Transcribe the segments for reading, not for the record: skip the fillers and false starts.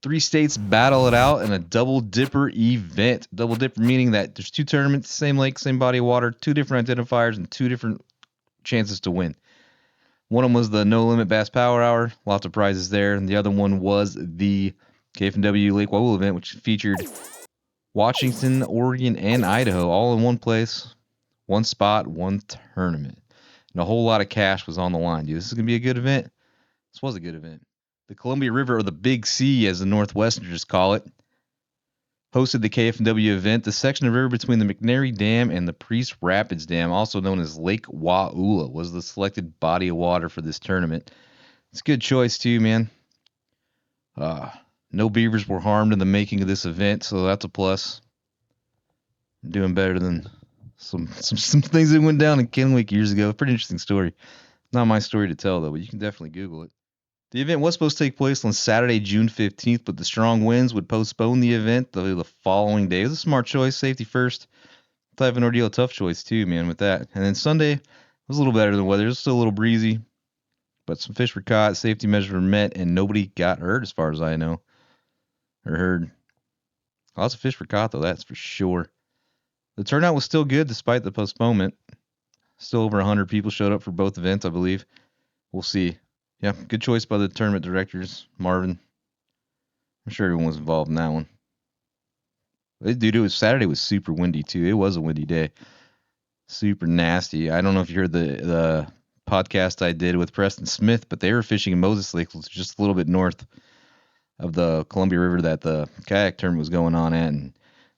3 states battle it out in a double dipper event. Double dipper meaning that there's 2 tournaments, same lake, same body of water, 2 different identifiers, and 2 different chances to win. One of them was the No Limit Bass Power Hour, lots of prizes there, and the other one was the KFNW Lake Wahoo event, which featured Washington, Oregon, and Idaho all in one place, one spot, one tournament. And a whole lot of cash was on the line, dude. This is going to be a good event. This was a good event. The Columbia River, or the Big C, as the Northwesterners call it, hosted the KFNW event. The section of river between the McNary Dam and the Priest Rapids Dam, also known as Lake Wahoo, was the selected body of water for this tournament. It's a good choice, too, man. No beavers were harmed in the making of this event, so that's a plus. I'm doing better than some things that went down in Kennewick years ago. Pretty interesting story. Not my story to tell, though, but you can definitely Google it. The event was supposed to take place on Saturday, June 15th, but the strong winds would postpone the event the following day. It was a smart choice, safety first. Type of ordeal, tough choice too, man, with that. And then Sunday was a little better than weather. It was still a little breezy, but some fish were caught, safety measures were met, and nobody got hurt as far as I know or heard. Lots of fish were caught, though, that's for sure. The turnout was still good despite the postponement. Still over 100 people showed up for both events, I believe. We'll see. Yeah, good choice by the tournament directors, Marvin. I'm sure everyone was involved in that one. Dude, Saturday was super windy too. It was a windy day. Super nasty. I don't know if you heard the podcast I did with Preston Smith, but they were fishing in Moses Lake, just a little bit north of the Columbia River that the kayak tournament was going on at, and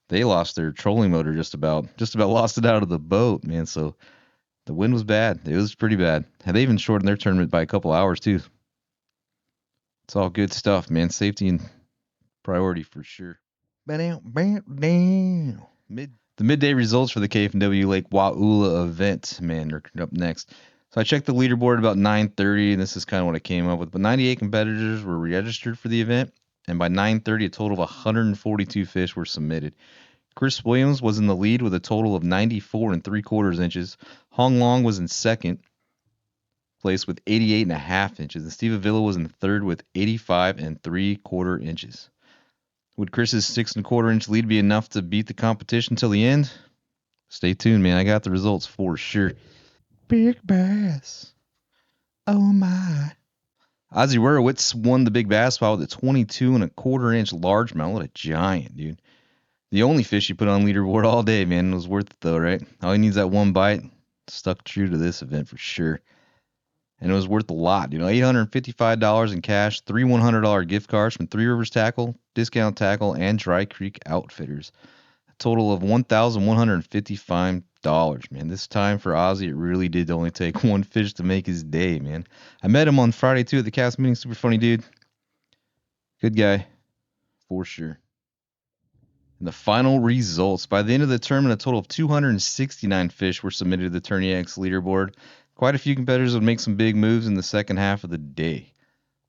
they lost their trolling motor just about lost it out of the boat, man. So the wind was bad. It was pretty bad. And they even shortened their tournament by a couple hours, too. It's all good stuff, man. Safety and priority for sure. The midday results for the KFNW Lake Wahoo event, man, are up next. So I checked the leaderboard about 9:30, and this is kind of what I came up with. But 98 competitors were registered for the event, and by 9:30, a total of 142 fish were submitted. Chris Williams was in the lead with a total of 94 3/4 inches. Hong Long was in second place with 88 1/2 inches. And Steve Avila was in third with 85 3/4 inches. Would Chris's 6 1/4 inch lead be enough to beat the competition till the end? Stay tuned, man. I got the results for sure. Big bass. Oh my. Ozzie Werowitz won the big bass spot with a 22 1/4 inch largemouth. What a giant, dude. The only fish he put on leaderboard all day, man. It was worth it, though, right? All he needs that one bite. Stuck true to this event for sure. And it was worth a lot. $855 in cash, 3 $100 gift cards from Three Rivers Tackle, Discount Tackle, and Dry Creek Outfitters. A total of $1,155, man. This time for Ozzie, it really did only take one fish to make his day, man. I met him on Friday, too, at the cast meeting. Super funny dude. Good guy, for sure. And the final results. By the end of the tournament, a total of 269 fish were submitted to the Tourney X leaderboard. Quite a few competitors would make some big moves in the second half of the day.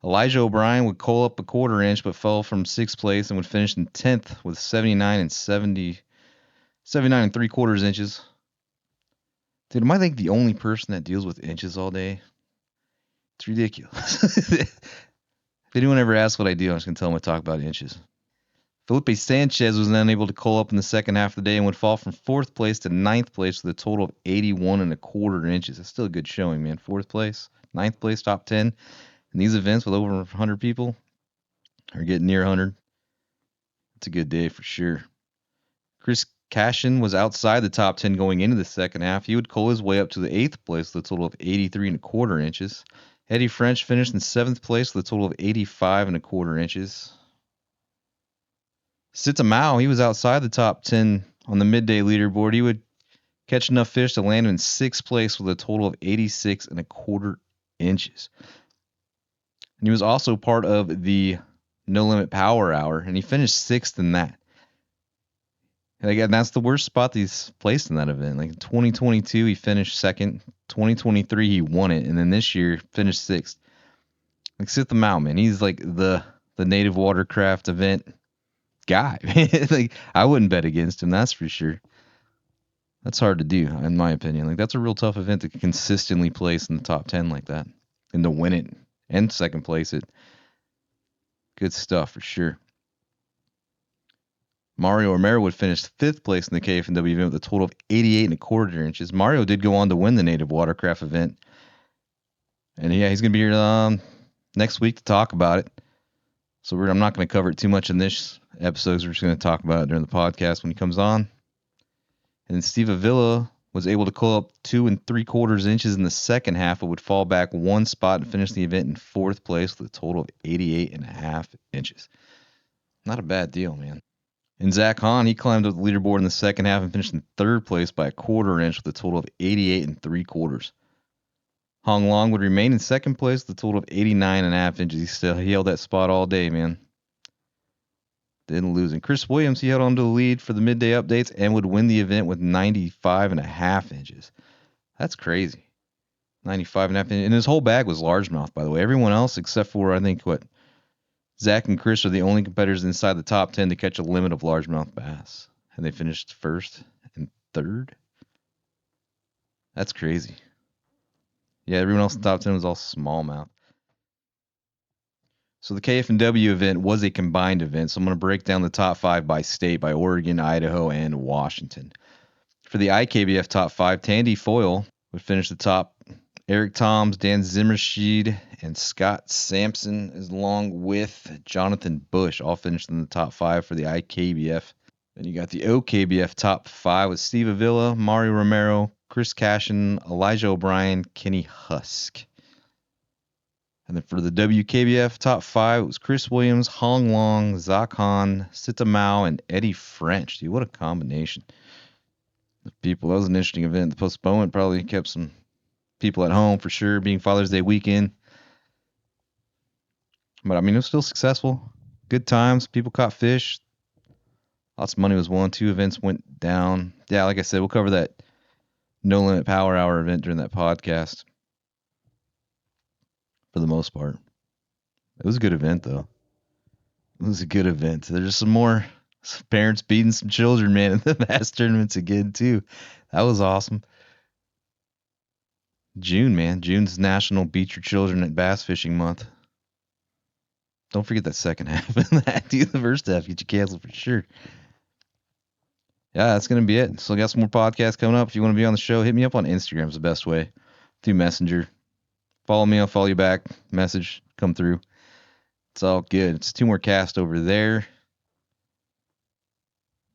Elijah O'Brien would coal up a 1/4 inch, but fell from 6th place and would finish in 10th with 79 3/4 inches. Dude, am I like the only person that deals with inches all day? It's ridiculous. If anyone ever asks what I do, I'm just going to tell them I talk about inches. Felipe Sanchez was unable to coal up in the second half of the day and would fall from 4th place to 9th place with a total of 81 1/4 inches. That's still a good showing, man. 4th place, 9th place, top 10. And these events with over 100 people are getting near 100. It's a good day for sure. Chris Cashin was outside the top 10 going into the second half. He would coal his way up to the 8th place with a total of 83 1/4 inches. Eddie French finished in 7th place with a total of 85 1/4 inches. Sita Mao, he was outside the top 10 on the midday leaderboard. He would catch enough fish to land in 6th place with a total of 86 1/4 inches. And he was also part of the No Limit Power Hour, and he finished 6th in that. And again, that's the worst spot he's placed in that event. Like in 2022, he finished 2nd. 2023, he won it, and then this year finished 6th. Like Sita Mao, man, he's like the native watercraft event guy. Like I wouldn't bet against him, that's for sure. That's hard to do, in my opinion. Like that's a real tough event to consistently place in the top 10 like that and to win it and second place it. Good stuff for sure. Mario Romero would finish 5th place in the KFNW event with a total of 88.25 inches. Mario did go on to win the native watercraft event. And yeah, he's going to be here next week to talk about it. So I'm not going to cover it too much in this episode. We're just going to talk about it during the podcast when he comes on. And Steve Avila was able to call up 2 3/4 inches in the second half, but would fall back 1 spot and finish the event in 4th place with a total of 88.5 inches. Not a bad deal, man. And Zach Hahn, he climbed up the leaderboard in the second half and finished in 3rd place by a 1/4 inch with a total of 88 3/4. Hong Long would remain in 2nd place with a total of 89.5 inches. He held that spot all day, man. Didn't lose. And Chris Williams, he held on to the lead for the midday updates and would win the event with 95.5 inches. That's crazy. 95.5 inches. And his whole bag was largemouth, by the way. Everyone else, except for, I think, Zach and Chris are the only competitors inside the top 10 to catch a limit of largemouth bass. And they finished 1st and 3rd. That's crazy. Yeah, everyone else in the top 10 was all smallmouth. So the KFNW event was a combined event. So I'm going to break down the top 5 by state, by Oregon, Idaho, and Washington. For the IKBF top 5, Tandy Foyle would finish the top. Eric Toms, Dan Zimmerschied, and Scott Sampson, along with Jonathan Bush, all finished in the top 5 for the IKBF. Then you got the OKBF top 5 with Steve Avila, Mario Romero, Chris Cashin, Elijah O'Brien, Kenny Husk. And then for the WKBF top 5, it was Chris Williams, Hong Long, Zach Han, Sita Mao, and Eddie French. Dude, what a combination of people. That was an interesting event. The postponement probably kept some people at home for sure, being Father's Day weekend. But I mean, it was still successful. Good times. People caught fish. Lots of money was won. 2 events went down. Yeah, like I said, we'll cover that No Limit Power Hour event during that podcast. For the most part. It was a good event, though. It was a good event. There's some more parents beating some children, man, in the bass tournaments again, too. That was awesome. June, man. June's National Beat Your Children at Bass Fishing Month. Don't forget that second half of that. Do the first half. Get you canceled for sure. Yeah, that's going to be it. So I got some more podcasts coming up. If you want to be on the show, hit me up on Instagram is the best way. Through Messenger. Follow me. I'll follow you back. Message. Come through. It's all good. It's 2 more casts over there.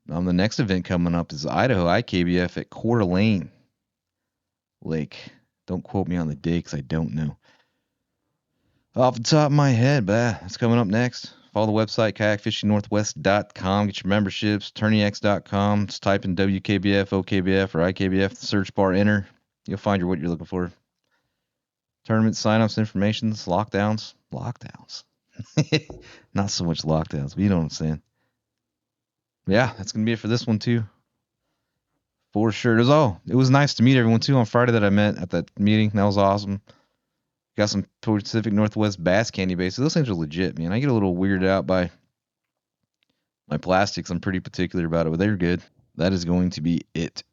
The next event coming up is Idaho IKBF at Coeur d'Alene Lake. Don't quote me on the day because I don't know. Off the top of my head, but it's coming up next. Follow the website, kayakfishingnorthwest.com. Get your memberships, tourneyx.com. Just type in WKBF, OKBF, or IKBF. The search bar, enter. You'll find what you're looking for. Tournament sign-ups, informations, lockdowns. Not so much lockdowns, but you know what I'm saying. Yeah, that's going to be it for this one, too. For sure. It was nice to meet everyone, too, on Friday that I met at that meeting. That was awesome. Got some Pacific Northwest bass candy bases. Those things are legit, man. I get a little weirded out by my plastics. I'm pretty particular about it, but they're good. That is going to be it